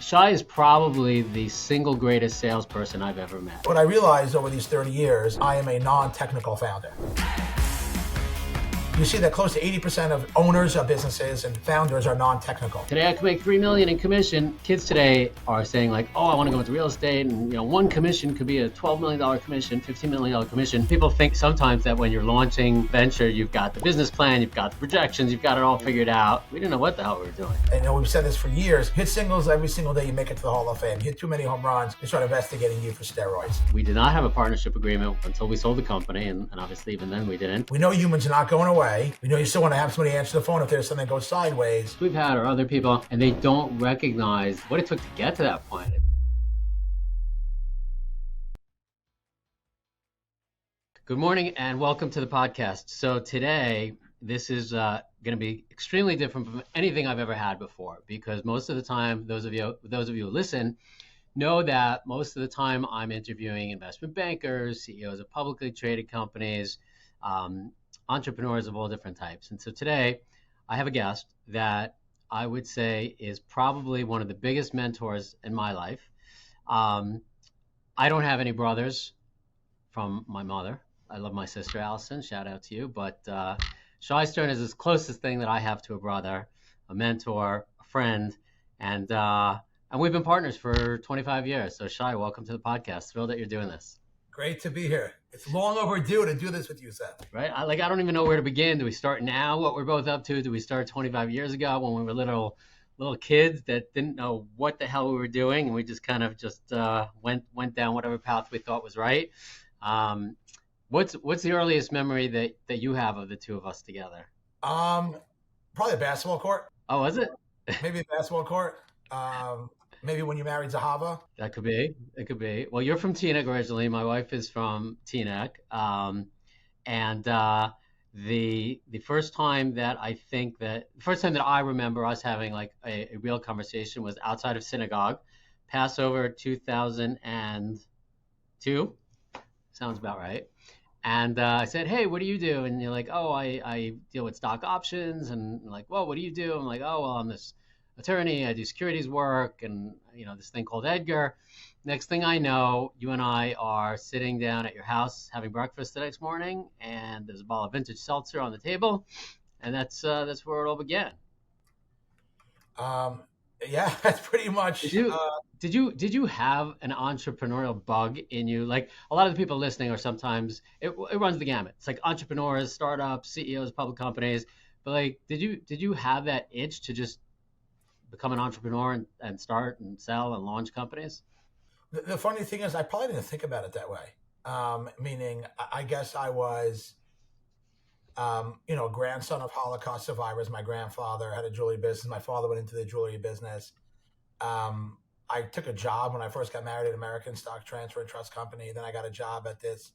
Shai is probably the single greatest salesperson I've ever met. What I realized over these 30 years, I am a non-technical founder. You see that close to 80% of owners of businesses and founders are non-technical. Today I can make $3 million in commission. Kids today are saying like, oh, I want to go into real estate, and one commission could be a $12 million commission, $15 million commission. People think sometimes that when you're launching venture, you've got the business plan, you've got the projections, you've got it all figured out. We didn't know what the hell we were doing. And we've said this for years. Hit singles every single day, you make it to the Hall of Fame. Hit too many home runs, they start investigating you for steroids. We did not have a partnership agreement until we sold the company, and obviously even then we didn't. We know humans are not going away. We know you still want to have somebody answer the phone if there's something that goes sideways. We've had other people, and they don't recognize what it took to get to that point. Good morning and welcome to the podcast. So today, this is going to be extremely different from anything I've ever had before, because most of the time, those of you who listen know that most of the time I'm interviewing investment bankers, CEOs of publicly traded companies, entrepreneurs of all different types. And so today I have a guest that I would say is probably one of the biggest mentors in my life. I don't have any brothers from my mother. I love my sister, Allison. Shout out to you. But Shai Stern is the closest thing that I have to a brother, a mentor, a friend. And we've been partners for 25 years. So Shai, welcome to the podcast. Thrilled that you're doing this. Great to be here. It's long overdue to do this with you, Seth. Right? I don't even know where to begin. Do we start now, what we're both up to? Do we start 25 years ago when we were little kids that didn't know what the hell we were doing, and we just kind of went down whatever path we thought was right? What's the earliest memory that you have of the two of us together? Probably a basketball court. Oh, was it? Maybe a basketball court. Maybe when you married Zahava. That could be. It could be. Well, you're from Teaneck originally. My wife is from Teaneck. And the first time that I remember us having like a real conversation was outside of synagogue, Passover 2002. Sounds about right. And I said, hey, what do you do? And you're like, oh, I deal with stock options. And I'm like, well, what do you do? I'm like, oh, well, I'm this attorney, I do securities work, and this thing called Edgar. Next thing I know, you and I are sitting down at your house having breakfast the next morning, and there's a bottle of vintage seltzer on the table, and that's where it all began. Yeah, that's pretty much. Did you have an entrepreneurial bug in you? Like a lot of the people listening are sometimes it runs the gamut. It's like entrepreneurs, startups, CEOs, public companies. But like, did you have that itch to just become an entrepreneur and start and sell and launch companies? The funny thing is, I probably didn't think about it that way. Meaning, I guess I was, grandson of Holocaust survivors. My grandfather had a jewelry business. My father went into the jewelry business. I took a job when I first got married at American Stock Transfer and Trust Company. Then I got a job at this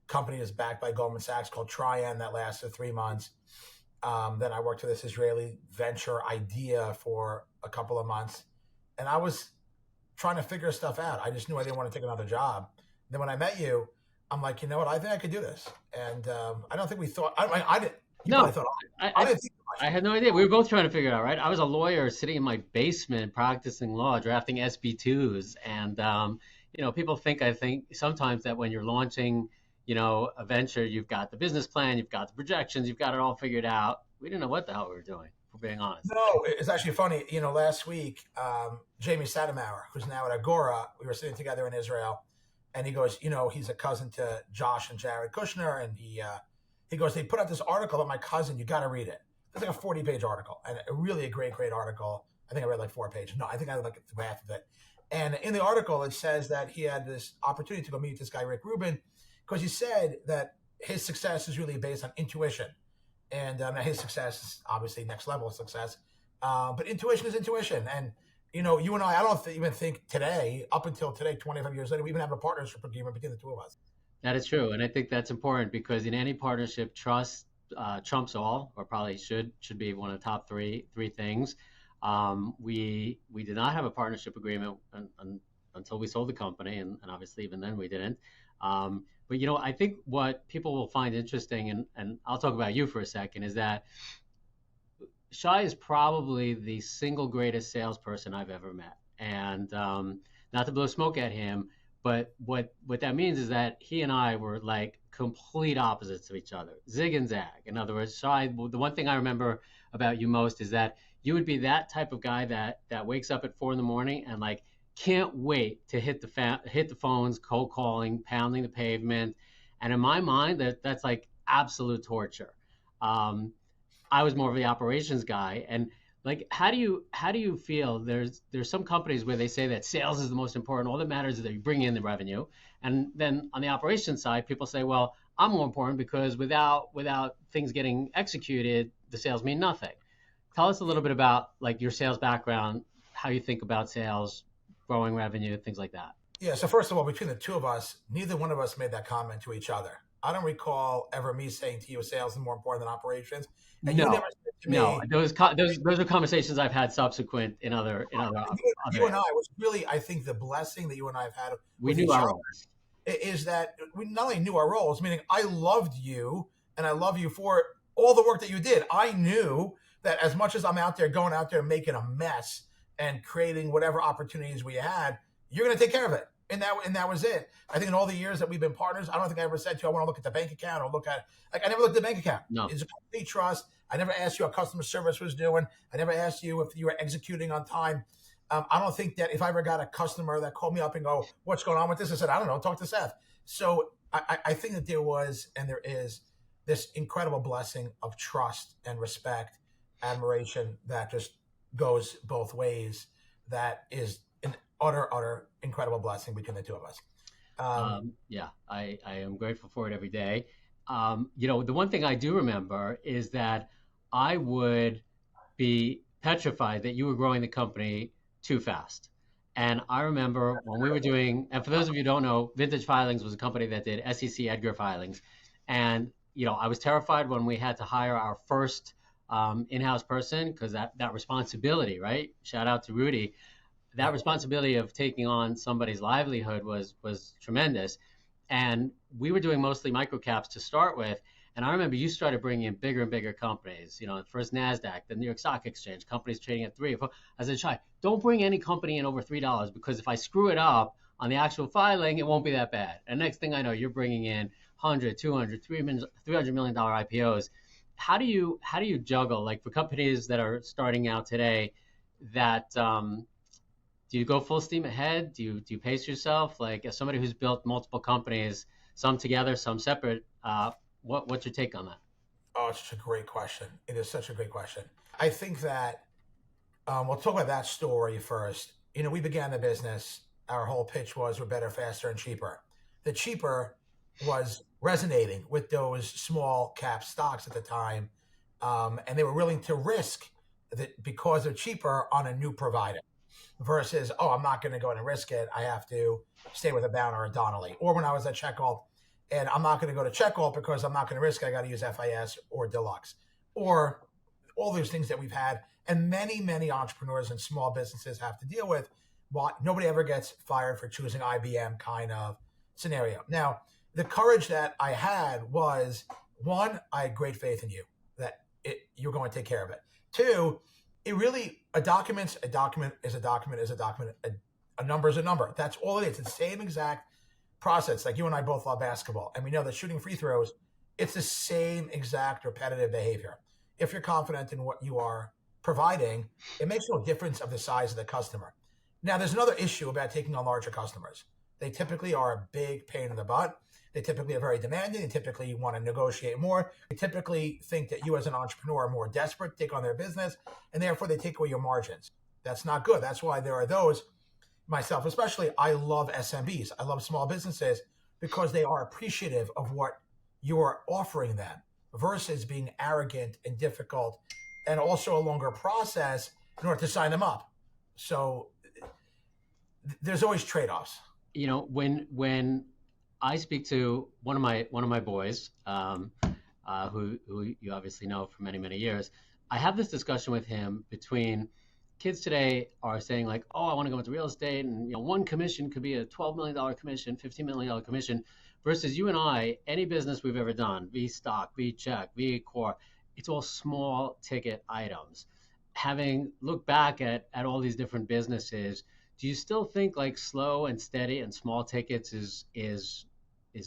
company that's backed by Goldman Sachs called Trian that lasted 3 months. Then I worked for this Israeli venture idea for a couple of months. And I was trying to figure stuff out. I just knew I didn't want to take another job. Then when I met you, I'm like, you know what? I think I could do this. And I don't think we thought, I didn't. No, I didn't think much. I had no idea. We were both trying to figure it out, right? I was a lawyer sitting in my basement practicing law, drafting SB2s. And, people think sometimes that when you're launching, a venture, you've got the business plan, you've got the projections, you've got it all figured out. We didn't know what the hell we were doing, for being honest. No, it's actually funny. Last week, Jamie Sadamauer, who's now at Agora, we were sitting together in Israel, and he goes, he's a cousin to Josh and Jared Kushner, and he goes, they put out this article about my cousin. You got to read it. It's like a 40-page article, and really a great article. I think I read like 4 pages. No, I think I read like half of it. And in the article, it says that he had this opportunity to go meet this guy, Rick Rubin, because he said that his success is really based on intuition. And his success is obviously next level success. But intuition is intuition. And, you and I don't even think today, up until today, 25 years later, we even have a partnership agreement between the two of us. That is true. And I think that's important because in any partnership, trust trumps all, or probably should be one of the top three things. We did not have a partnership agreement until we sold the company. And obviously even then we didn't. But, I think what people will find interesting, and I'll talk about you for a second, is that Shai is probably the single greatest salesperson I've ever met. And not to blow smoke at him, but what that means is that he and I were like complete opposites of each other, zig and zag. In other words, Shai, the one thing I remember about you most is that you would be that type of guy that wakes up at 4 in the morning and like can't wait to hit the phones, cold calling, pounding the pavement. And in my mind, that's like absolute torture. Um, I was more of the operations guy, and like, how do you feel? There's some companies where they say that sales is the most important. All that matters is that you bring in the revenue, and then on the operations side, people say, well, I'm more important because without things getting executed, the sales mean nothing. Tell us a little bit about like your sales background, how you think about sales, growing revenue, things like that. Yeah. So first of all, between the two of us, neither one of us made that comment to each other. I don't recall ever me saying to you, sales is more important than operations, and you No, never said to no, me, those are conversations I've had subsequent in other you and I areas. was really, I think, the blessing that you and I have had We with knew each our other roles. is that we not only knew our roles, meaning I loved you and I love you for all the work that you did. I knew that as much as I'm out there going out there and making a mess and creating whatever opportunities we had, you're going to take care of it. And that was it. I think in all the years that we've been partners, I don't think I ever said to you, I want to look at the bank account or look at, like, I never looked at the bank account. No. It's a complete trust. I never asked you how customer service was doing. I never asked you if you were executing on time. I don't think that if I ever got a customer that called me up and go, what's going on with this? I said, I don't know, talk to Seth. So I think that there was, and there is, this incredible blessing of trust and respect, admiration that just goes both ways. That is an utter incredible blessing between the two of us. Yeah, I am grateful for it every day. The one thing I do remember is that I would be petrified that you were growing the company too fast. And I remember when we were doing, and for those of you who don't know, Vintage Filings was a company that did SEC Edgar filings. And, I was terrified when we had to hire our first in-house person because that responsibility, right? Shout out to Rudy. That responsibility of taking on somebody's livelihood was tremendous. And we were doing mostly microcaps to start with. And I remember you started bringing in bigger and bigger companies, first NASDAQ, the New York Stock Exchange, companies trading at 3 or 4. I said, Shai, don't bring any company in over $3 because if I screw it up on the actual filing, it won't be that bad. And next thing I know, you're bringing in 100, 200, $300 million IPOs. How do you juggle, like for companies that are starting out today, that do you go full steam ahead? Do you pace yourself? Like as somebody who's built multiple companies, some together, some separate, what's your take on that? Oh, it's such a great question. It is such a great question. I think that we'll talk about that story first. We began the business. Our whole pitch was we're better, faster, and cheaper. The cheaper was resonating with those small cap stocks at the time, and they were willing to risk that because they're cheaper on a new provider versus, oh, I'm not going to go in and risk it. I have to stay with a Bound or a Donnelly. Or when I was at Checkalt, and I'm not going to go to Checkalt because I'm not going to risk it. I got to use FIS or Deluxe, or all those things that we've had, and many entrepreneurs and small businesses have to deal with. But nobody ever gets fired for choosing IBM kind of scenario. Now, the courage that I had was, one, I had great faith in you that you're going to take care of it. Two, a document is a document, a number is a number. That's all it is. It's the same exact process. Like you and I both love basketball, and we know that shooting free throws, it's the same exact repetitive behavior. If you're confident in what you are providing, it makes no difference of the size of the customer. Now, there's another issue about taking on larger customers. They typically are a big pain in the butt. They typically are very demanding. They typically want to negotiate more. They typically think that you as an entrepreneur are more desperate to take on their business, and therefore they take away your margins. That's not good. That's why there are those, myself especially, I love SMBs. I love small businesses because they are appreciative of what you're offering them versus being arrogant and difficult and also a longer process in order to sign them up. So there's always trade-offs. When I speak to one of my boys, who you obviously know for many years, I have this discussion with him between kids today are saying like, oh, I want to go into real estate, and one commission could be a $12 million commission, $15 million commission, versus you and I, any business we've ever done, V stock, V check, V corp, it's all small ticket items. Having looked back at all these different businesses, Do you still think like slow and steady and small tickets is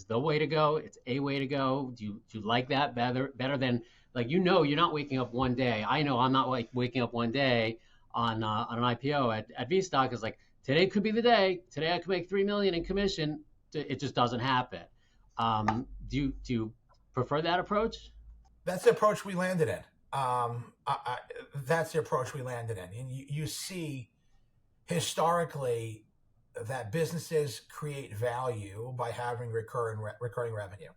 the way to go? It's a way to go. Do you like that better than like you're not waking up one day. I know I'm not like waking up one day on an IPO at V stock is like today could be the day. Today I could make 3 million in commission. It just doesn't happen. Do you prefer that approach? That's the approach we landed in. That's the approach we landed in. And you see historically that businesses create value by having recurring revenue.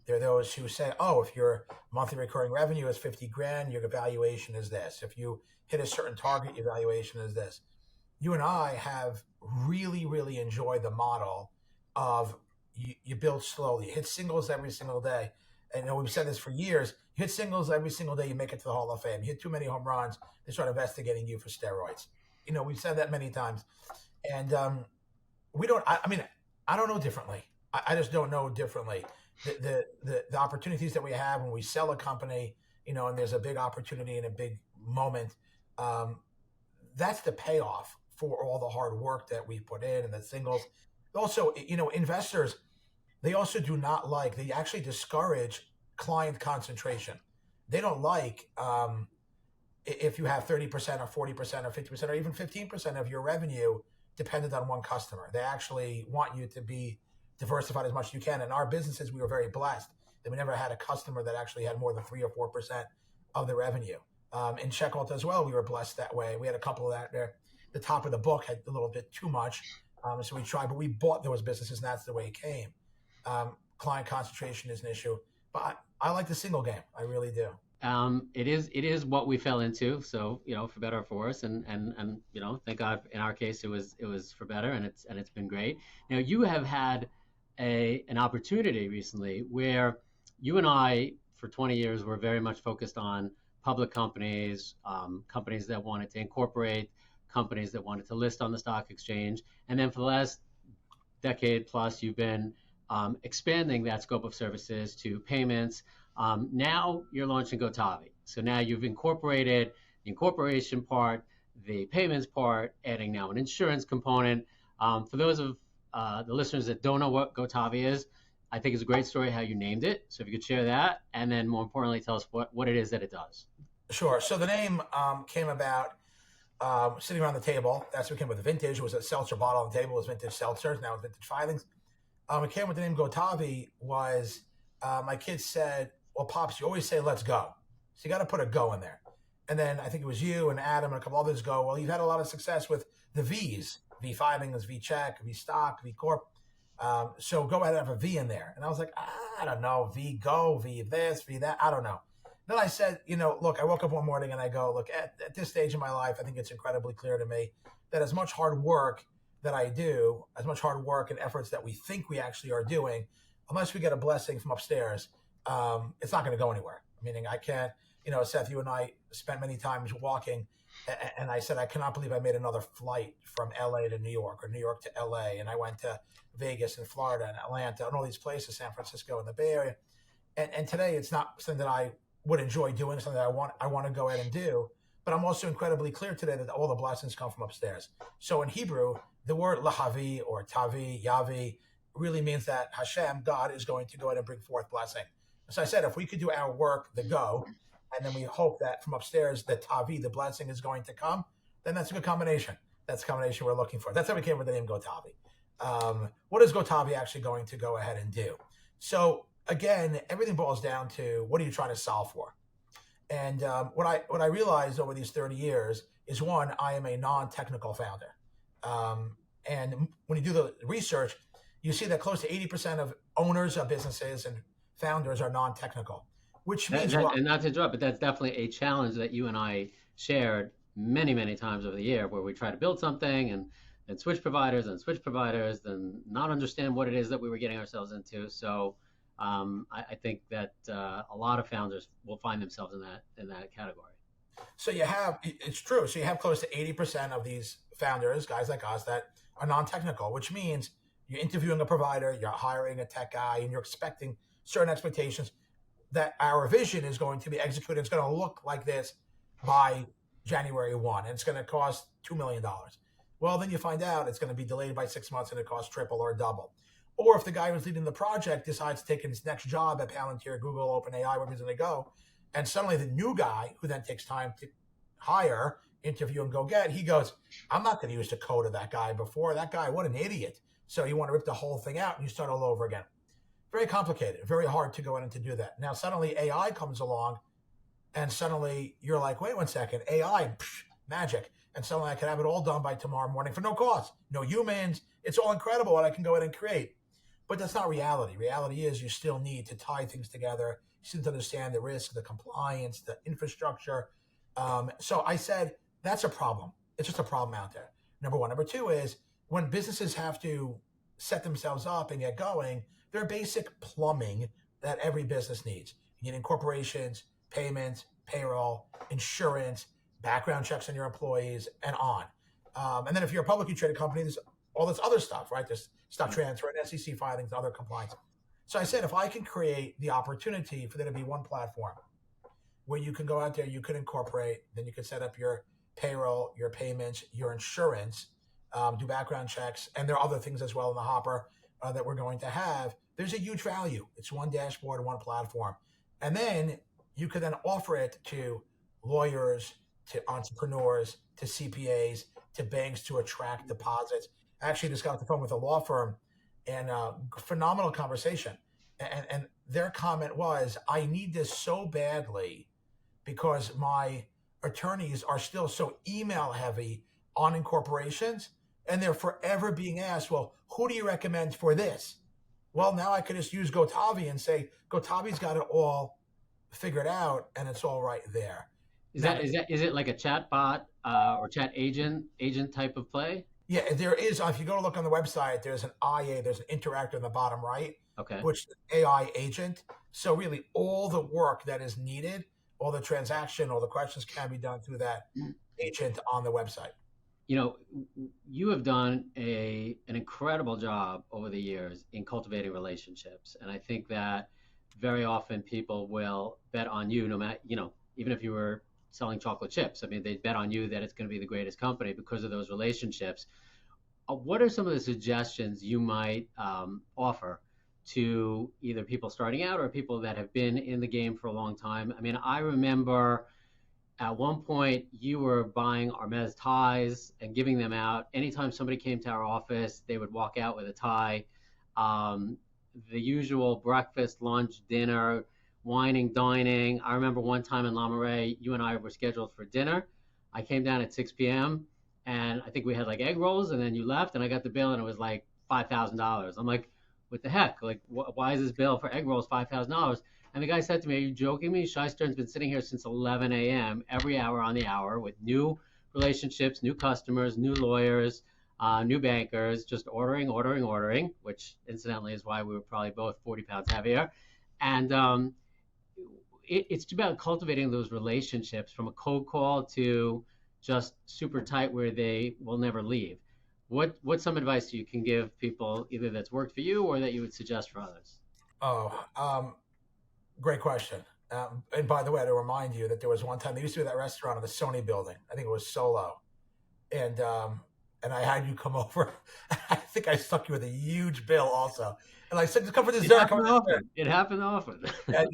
There are those who say, oh, if your monthly recurring revenue is 50 grand, your valuation is this. If you hit a certain target, your valuation is this. You and I have really, really enjoyed the model of you build slowly. You hit singles every single day. And we've said this for years. You hit singles every single day, you make it to the Hall of Fame. You hit too many home runs, they start investigating you for steroids. We've said that many times. And we don't, I mean, I don't know differently. I just don't know differently. The opportunities that we have when we sell a company, and there's a big opportunity and a big moment, that's the payoff for all the hard work that we put in and the singles. Also, investors, they also do not like, they actually discourage client concentration. They don't like if you have 30% or 40% or 50% or even 15% of your revenue dependent on one customer. They actually want you to be diversified as much as you can. In our businesses, we were very blessed that we never had a customer that actually had more than 3 or 4% of the revenue. In Checkalt as well, we were blessed that way. We had a couple of that there. The top of the book had a little bit too much. So we tried, but we bought those businesses, and that's the way it came. Client concentration is an issue, but I like the single game. I really do. It is what we fell into. So for better or for worse, and thank God in our case it was for better, and it's been great. Now you have had an opportunity recently where you and I for 20 years were very much focused on public companies, companies that wanted to incorporate, companies that wanted to list on the stock exchange, and then for the last decade plus you've been expanding that scope of services to payments. Now you're launching Gotavi. So now you've incorporated the incorporation part, the payments part, adding now an insurance component. For those of the listeners that don't know what Gotavi is, I think it's a great story how you named it. So if you could share that, and then more importantly, tell us what it is that it does. Sure. So the name came about sitting around the table. That's what came with Vintage. It was a seltzer bottle on the table. It was Vintage Seltzers. Now it's Vintage Filings. It came with the name Gotavi was my kids said, well, Pops, you always say, let's go. So you got to put a go in there. And then I think it was you and Adam and a couple others go, well, you've had a lot of success with the V's, V filings, V check, V stock, V corp. So go ahead and have a V in there. And I was like, I don't know, V go, V this, V that. I don't know. Then I said, look, I woke up one morning and I go, look, at this stage in my life, I think it's incredibly clear to me that as much hard work that I do, as much hard work and efforts that we think we actually are doing, unless we get a blessing from upstairs, it's not going to go anywhere. Meaning I can't, Seth, you and I spent many times walking and I said, I cannot believe I made another flight from LA to New York or New York to LA. And I went to Vegas and Florida and Atlanta and all these places, San Francisco and the Bay Area. And today it's not something that I would enjoy doing, something that I want to go ahead and do. But I'm also incredibly clear today that all the blessings come from upstairs. So in Hebrew, the word lahavi or tavi, yavi, really means that Hashem, God, is going to go ahead and bring forth blessing. So I said, if we could do our work, the go, and then we hope that from upstairs, the tavi, the blessing is going to come, then that's a good combination. That's the combination we're looking for. That's how we came with the name Gotavi. What is Gotavi actually going to go ahead and do? So again, everything boils down to what are you trying to solve for? And what I realized over these 30 years is, one, I am a non-technical founder. And when you do the research, you see that close to 80% of owners of businesses and founders are non-technical, which means and not to interrupt, but that's definitely a challenge that you and I shared many, many times over the year, where we try to build something and switch providers and not understand what it is that we were getting ourselves into. So I think that a lot of founders will find themselves in that category. So it's true. So you have close to 80% of these founders, guys like us, that are non-technical, which means you're interviewing a provider, you're hiring a tech guy, and you're expecting certain expectations that our vision is going to be executed. It's going to look like this by January 1, and it's going to cost $2 million. Well, then you find out it's going to be delayed by 6 months and it costs triple or double. Or if the guy who's leading the project decides to take his next job at Palantir, Google, OpenAI, wherever he's going to go, and suddenly the new guy who then takes time to hire, interview, and go get, he goes, I'm not going to use the code of that guy before. That guy, what an idiot. So you want to rip the whole thing out and you start all over again. Very complicated, very hard to go in and to do that. Now, suddenly AI comes along and suddenly you're like, wait 1 second, AI, magic. And suddenly I can have it all done by tomorrow morning for no cost, no humans. It's all incredible what I can go in and create. But that's not reality. Reality is you still need to tie things together. You still need to understand the risk, the compliance, the infrastructure. So I said, that's a problem. It's just a problem out there. Number one. Number two is when businesses have to set themselves up and get going, there are basic plumbing that every business needs. You need incorporations, payments, payroll, insurance, background checks on your employees, and on. And then if you're a publicly traded company, there's all this other stuff, right? There's stock transfer and SEC filings, other compliance. So I said, if I can create the opportunity for there to be one platform where you can go out there, you can incorporate, then you can set up your payroll, your payments, your insurance, do background checks, and there are other things as well in the hopper that we're going to have. There's a huge value. It's one dashboard, one platform. And then you could then offer it to lawyers, to entrepreneurs, to CPAs, to banks to attract deposits. I actually just got off the phone with a law firm and phenomenal conversation. And their comment was, I need this so badly because my attorneys are still so email heavy on incorporations and they're forever being asked, well, who do you recommend for this? Well, now I could just use Gotavi and say, Gotavi's got it all figured out and it's all right there. Is it like a chat bot or chat agent type of play? Yeah, there is. If you go to look on the website, there's an IA, there's an interactor in the bottom right, okay, which is AI agent. So really all the work that is needed, all the transaction, all the questions can be done through that agent on the website. You know, you have done an incredible job over the years in cultivating relationships. And I think that very often people will bet on you, no matter, even if you were selling chocolate chips. I mean, they bet on you that it's going to be the greatest company because of those relationships. What are some of the suggestions you might offer to either people starting out or people that have been in the game for a long time? I mean, I remember at one point you were buying Hermes ties and giving them out. Anytime somebody came to our office, they would walk out with a tie. The usual breakfast, lunch, dinner, wining, dining. I remember one time in La Marais, you and I were scheduled for dinner. I came down at 6 p.m. and I think we had like egg rolls, and then you left and I got the bill and it was like $5,000. I'm like, what the heck? Like, why is this bill for egg rolls $5,000? And the guy said to me, are you joking me? Shai Stern's been sitting here since 11 a.m. every hour on the hour with new relationships, new customers, new lawyers, new bankers, just ordering, which incidentally is why we were probably both 40 pounds heavier. And it's about cultivating those relationships from a cold call to just super tight where they will never leave. What's some advice you can give people either that's worked for you or that you would suggest for others? Great question. And by the way, to remind you that there was one time they used to be that restaurant in the Sony building. I think it was Solo. And I had you come over. I think I stuck you with a huge bill also. And I said, just come for dessert. It happened often. And,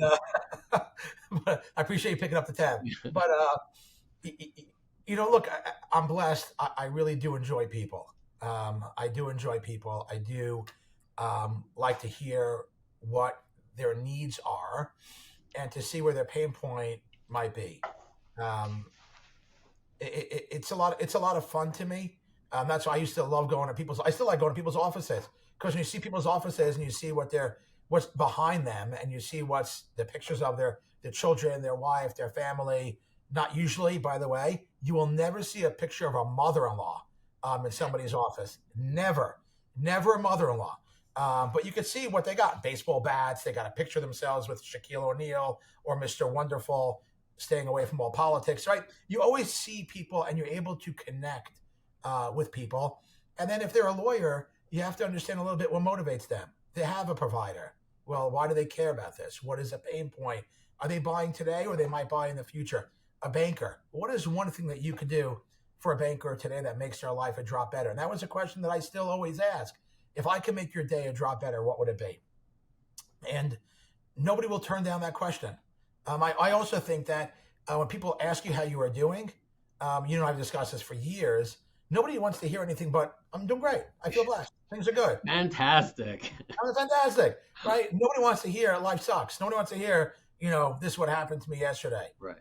but I appreciate you picking up the tab. But, look, I'm blessed. I really do enjoy people. I do enjoy people. I do like to hear what their needs are and to see where their pain point might be. It's a lot of fun to me. That's why I used to love going to I still like going to people's offices, because when you see people's offices and you see what's behind them and you see what's the pictures of their children, their wife, their family. Not usually, by the way, you will never see a picture of a mother-in-law in somebody's office. Never a mother-in-law. But you can see what they got. Baseball bats. They got a picture of themselves with Shaquille O'Neal or Mr. Wonderful, staying away from all politics, right? You always see people and you're able to connect with people. And then if they're a lawyer, you have to understand a little bit what motivates them. They have a provider. Well, why do they care about this? What is a pain point? Are they buying today or they might buy in the future? A banker. What is one thing that you could do for a banker today that makes their life a drop better? And that was a question that I still always ask. If I could make your day a drop better, what would it be? And nobody will turn down that question. I also think that when people ask you how you are doing, I've discussed this for years. Nobody wants to hear anything but, I'm doing great. I feel blessed. Things are good. Fantastic. Fantastic, right? Nobody wants to hear life sucks. Nobody wants to hear, this is what happened to me yesterday. Right.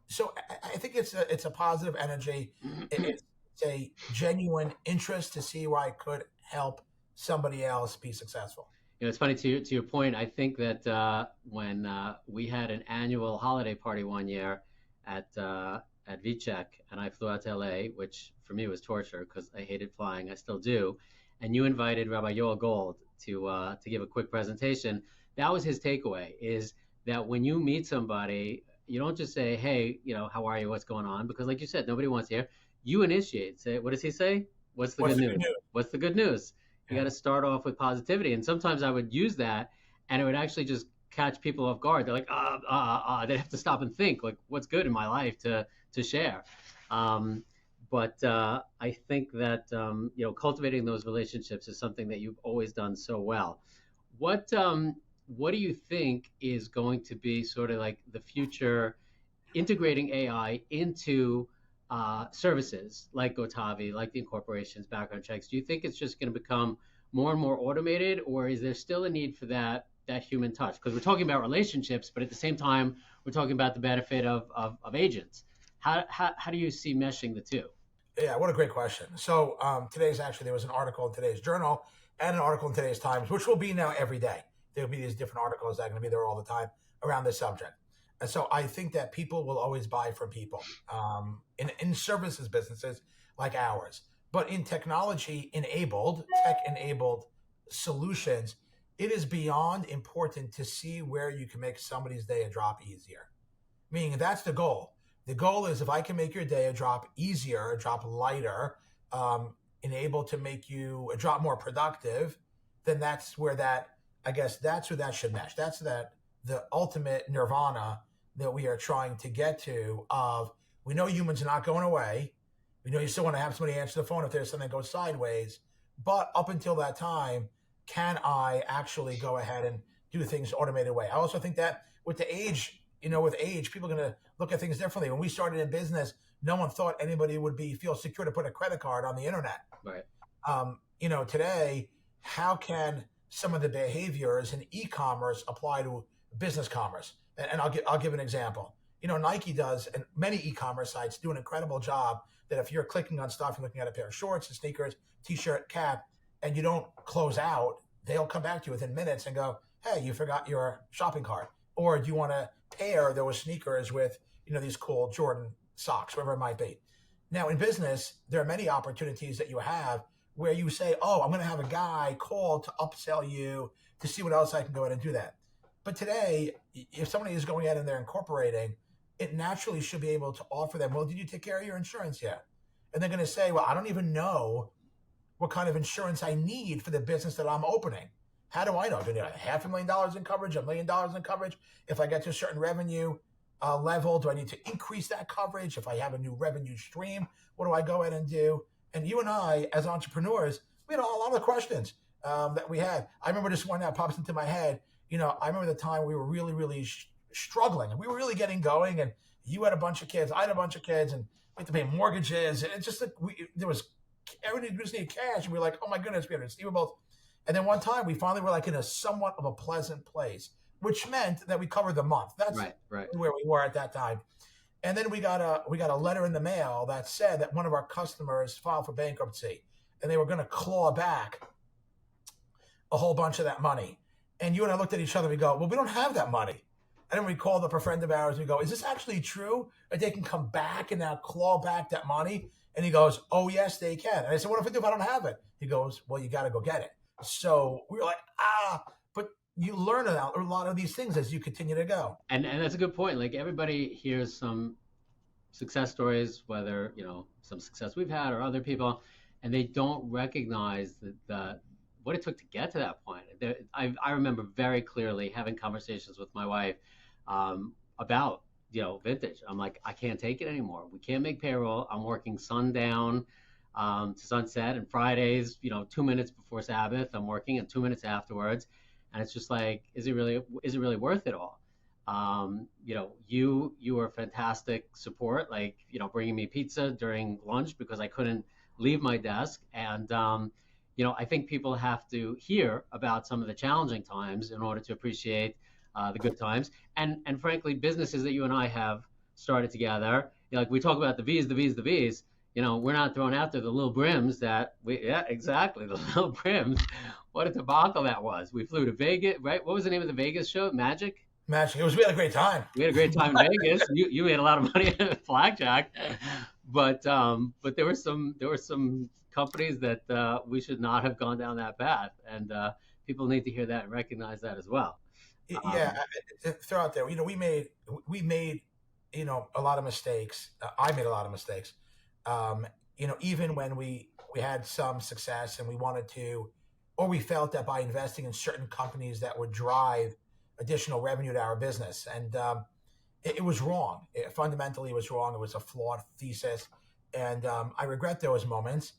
So I think it's a positive energy. It's a genuine interest to see where I could help somebody else be successful. It's funny to your point. I think that when we had an annual holiday party one year at VCheck, and I flew out to LA, which for me was torture because I hated flying. I still do. And you invited Rabbi Yoel Gold to give a quick presentation. That was his takeaway: is that when you meet somebody, you don't just say, "Hey, how are you? What's going on?" Because, like you said, nobody wants to hear. You initiate. Say, what does he say? What's the good news? What's the good news? You got to start off with positivity. And sometimes I would use that, and it would actually just catch people off guard. They're like, they have to stop and think, like, what's good in my life to share. But I think that cultivating those relationships is something that you've always done so well. What do you think is going to be sort of like the future integrating AI into services like Gotavi, like the incorporations, background checks? Do you think it's just going to become more and more automated, or is there still a need for that human touch? Because we're talking about relationships, but at the same time, we're talking about the benefit of agents. How do you see meshing the two? Yeah, what a great question. So there was an article in today's journal and an article in today's Times, which will be now every day. There'll be these different articles that are going to be there all the time around this subject. And so I think that people will always buy from people in services businesses like ours. But in tech-enabled solutions, it is beyond important to see where you can make somebody's day a drop easier. Meaning that's the goal. The goal is if I can make your day a drop easier, a drop lighter, enabled to make you a drop more productive, then that's where that should mesh. That's the ultimate nirvana that we are trying to get to of, we know humans are not going away. We know you still want to have somebody answer the phone if there's something that goes sideways. But up until that time, can I actually go ahead and do things the automated way? I also think that with age, people are going to look at things differently. When we started in business, no one thought anybody would feel secure to put a credit card on the internet. Right. Today, how can some of the behaviors in e-commerce apply to business commerce? And I'll give an example. Nike does, and many e-commerce sites do an incredible job that if you're clicking on stuff, you're looking at a pair of shorts, a sneakers, t-shirt, cap, and you don't close out, they'll come back to you within minutes and go, hey, you forgot your shopping cart. Or do you want to pair those sneakers with, these cool Jordan socks, whatever it might be. Now in business, there are many opportunities that you have where you say, oh, I'm going to have a guy call to upsell you to see what else I can go ahead and do that. But today, if somebody is going out and they're incorporating, it naturally should be able to offer them, well, did you take care of your insurance yet? And they're going to say, well, I don't even know what kind of insurance I need for the business that I'm opening. How do I know? Do I need $500,000 in coverage, $1 million in coverage? If I get to a certain revenue level, do I need to increase that coverage? If I have a new revenue stream, what do I go ahead and do? And you and I, as entrepreneurs, we had a lot of questions that we had. I remember this one that pops into my head. I remember the time we were really, really struggling. We were really getting going, and you had a bunch of kids, I had a bunch of kids, and we had to pay mortgages. And it's just like everybody just needed cash. And we were like, oh my goodness, we had receivables. And then one time we finally were like in a somewhat of a pleasant place, which meant that we covered the month. That's right. Where we were at that time. And then we got a letter in the mail that said that one of our customers filed for bankruptcy, and they were going to claw back a whole bunch of that money. And you and I looked at each other and we go, well, we don't have that money. And then we called up a friend of ours and we go, is this actually true that they can come back and now claw back that money? And he goes, oh, yes, they can. And I said, what if I don't have it? He goes, well, you got to go get it. So we were like, but you learn a lot of these things as you continue to go. And that's a good point. Like everybody hears some success stories, whether, some success we've had or other people, and they don't recognize what it took to get to that point. I remember very clearly having conversations with my wife about vintage. I'm like, I can't take it anymore. We can't make payroll. I'm working sundown to sunset, and Fridays, 2 minutes before Sabbath, I'm working, and 2 minutes afterwards, and it's just like, is it really worth it all? You were fantastic support, like, bringing me pizza during lunch because I couldn't leave my desk, and I think people have to hear about some of the challenging times in order to appreciate the good times, and frankly, businesses that you and I have started together. Like, we talk about the V's, the V's, the V's. We're not throwing out there the little brims that yeah, exactly, the little brims. What a debacle that was. We flew to Vegas, right? What was the name of the Vegas show? Magic? Magic. We had a great time. We had a great time in Vegas. You made a lot of money at blackjack, but there were some companies that we should not have gone down that path, and people need to hear that and recognize that as well. Yeah, throw out there. We made a lot of mistakes. I made a lot of mistakes. Even when we had some success and we wanted to, or we felt that by investing in certain companies that would drive additional revenue to our business, and it was wrong. Fundamentally, it was wrong. It was a flawed thesis, and I regret those moments.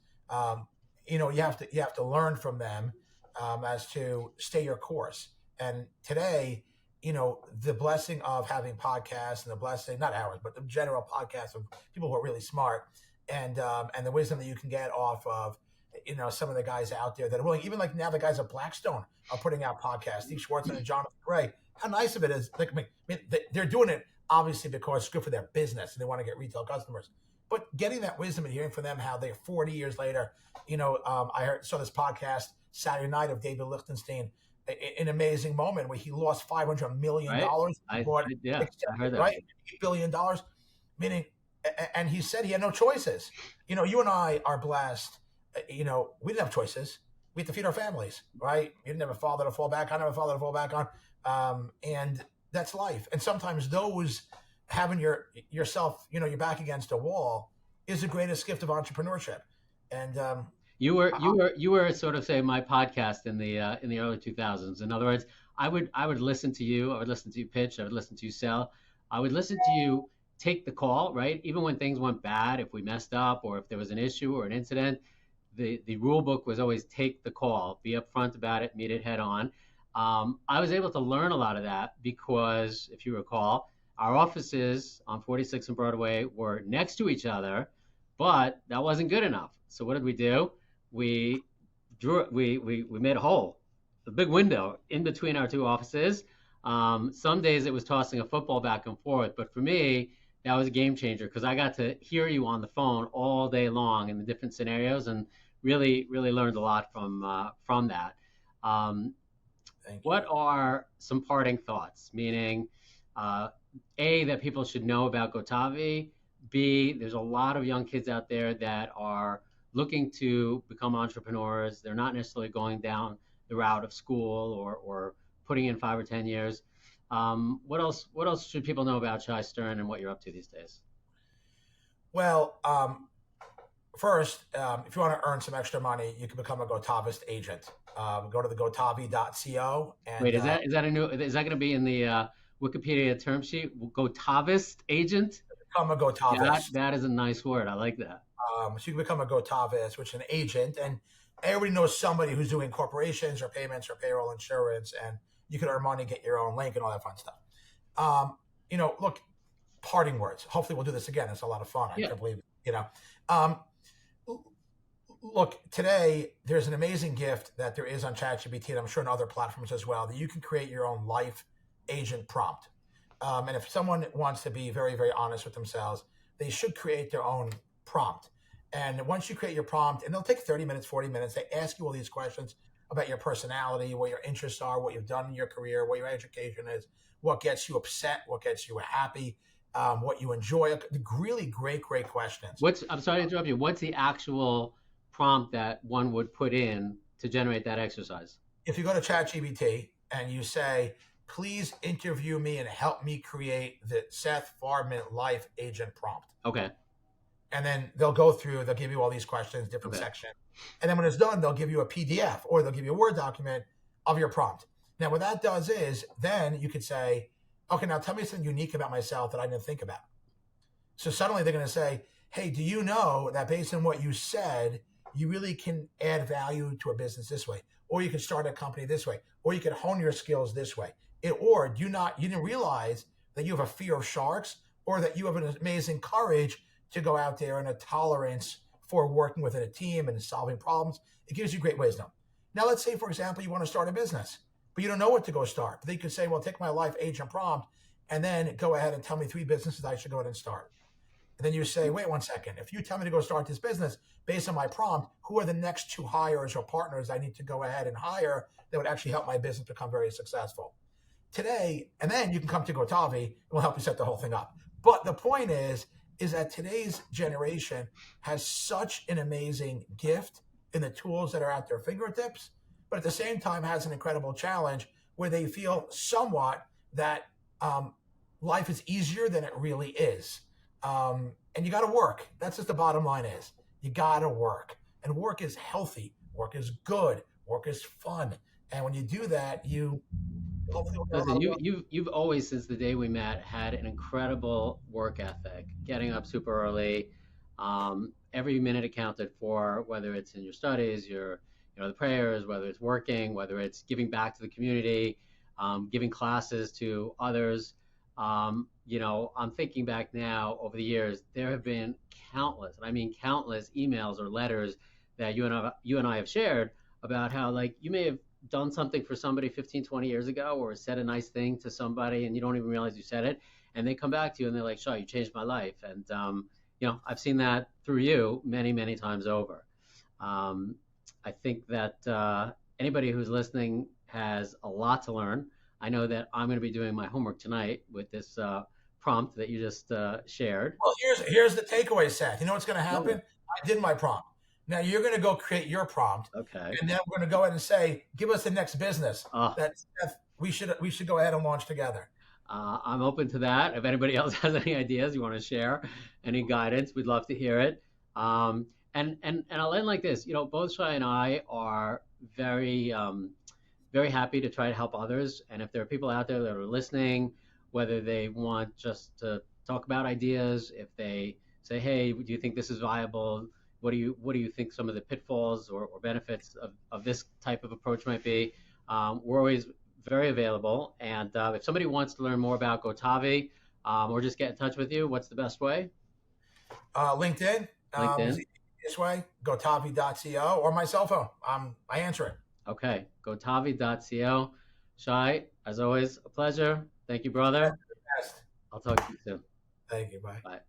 You have to learn from them as to stay your course. And today, the blessing of having podcasts and the blessing, not ours, but the general podcast of people who are really smart, and the wisdom that you can get off of, some of the guys out there that are willing, even like now the guys at Blackstone are putting out podcasts, Steve Schwartzman and Jonathan Gray. How nice of it is. Like, I mean, they're doing it obviously because it's good for their business and they want to get retail customers. But getting that wisdom and hearing from them how they're 40 years later, I saw this podcast Saturday night of David Lichtenstein, an amazing moment where he lost $500 million. Right? I heard that. Right? $8 billion, meaning, and he said he had no choices. You and I are blessed. We didn't have choices. We had to feed our families, right? You didn't have a father to fall back on, I have a father to fall back on. And that's life. And sometimes those having yourself, your back against a wall is the greatest gift of entrepreneurship. And you were sort of, say, my podcast in the early 2000s. In other words, I would listen to you. I would listen to you pitch. I would listen to you sell. I would listen to you take the call, right? Even when things went bad, if we messed up or if there was an issue or an incident, the rule book was always take the call, be upfront about it, meet it head on. I was able to learn a lot of that because, if you recall, our offices on 46 and Broadway were next to each other, but that wasn't good enough. So what did we do? We made a hole, a big window in between our two offices. Some days it was tossing a football back and forth, but for me, that was a game changer because I got to hear you on the phone all day long in the different scenarios and really, really learned a lot from that. What are some parting thoughts? Meaning, A, that people should know about Gotavi. B, there's a lot of young kids out there that are looking to become entrepreneurs. They're not necessarily going down the route of school or putting in 5 or 10 years. What else should people know about Shai Stern and what you're up to these days? Well, first, if you want to earn some extra money, you can become a Gotavist agent. Go to the gotavi.co. And, wait, is that going to be in the Wikipedia term sheet? Gotavist agent? Become a Gotavist. That is a nice word. I like that. So you can become a Gotavist, which is an agent, and everybody knows somebody who's doing corporations or payments or payroll insurance, and you can earn money, get your own link, and all that fun stuff. Look, parting words. Hopefully, we'll do this again. It's a lot of fun. Yeah. I can't believe it. Look, today there's an amazing gift that there is on ChatGPT, and I'm sure on other platforms as well, that you can create your own life agent prompt. And if someone wants to be very, very honest with themselves, they should create their own prompt. And once you create your prompt, and they'll take 30 minutes, 40 minutes, they ask you all these questions about your personality, what your interests are, what you've done in your career, what your education is, what gets you upset, what gets you happy, what you enjoy. Really great questions. I'm sorry to interrupt you. What's the actual prompt that one would put in to generate that exercise? If you go to ChatGPT and you say, please interview me and help me create the Seth Farbman life agent prompt. Okay. And then they'll give you all these questions, different sections. And then when it's done, they'll give you a PDF or they'll give you a Word document of your prompt. Now, what that does is then you could say, okay, now tell me something unique about myself that I didn't think about. So suddenly they're going to say, hey, do you know that based on what you said, you really can add value to a business this way, or you can start a company this way, or you can hone your skills this way. Or you didn't realize that you have a fear of sharks, or that you have an amazing courage to go out there and a tolerance for working within a team and solving problems. It gives you great wisdom. Now, let's say, for example, you want to start a business, but you don't know what to go start. They could say, well, take my life agent prompt and then go ahead and tell me 3 businesses I should go ahead and start. And then you say, wait 1 second. If you tell me to go start this business based on my prompt, who are the next 2 hires or partners I need to go ahead and hire that would actually help my business become very successful? Today, and then you can come to Gotavi and we'll help you set the whole thing up. But the point is that today's generation has such an amazing gift in the tools that are at their fingertips, but at the same time has an incredible challenge where they feel somewhat that life is easier than it really is. And you got to work. That's just the bottom line is. You got to work. And work is healthy. Work is good. Work is fun. And when you do that, you hopefully will Listen, you've always, since the day we met, had an incredible work ethic, getting up super early, every minute accounted for, whether it's in your studies, the prayers, whether it's working, whether it's giving back to the community, giving classes to others. I'm thinking back now over the years, there have been countless, and I mean countless emails or letters that you and I have shared about how, like, you may have done something for somebody 15, 20 years ago, or said a nice thing to somebody and you don't even realize you said it. And they come back to you and they're like, Shai, you changed my life. And, I've seen that through you many, many times over. I think that anybody who's listening has a lot to learn. I know that I'm going to be doing my homework tonight with this prompt that you just shared. Well, here's the takeaway, Seth. You know what's going to happen? I did my prompt. Now you're going to go create your prompt. Okay. And then we're going to go ahead and say, give us the next business that Seth, we should go ahead and launch together. I'm open to that. If anybody else has any ideas you want to share, any guidance, we'd love to hear it. And I'll end like this. Both Shai and I are very, very happy to try to help others. And if there are people out there that are listening, whether they want just to talk about ideas, if they say, hey, do you think this is viable? What do you think some of the pitfalls or benefits of this type of approach might be? We're always very available. And if somebody wants to learn more about Gotavi or just get in touch with you, what's the best way? LinkedIn. Is the easiest way. Gotavi.co or my cell phone. I answer it. Okay. Gotavi.co. Shai, as always, a pleasure. Thank you, brother. That's the best. I'll talk to you soon. Thank you. Bye. Bye.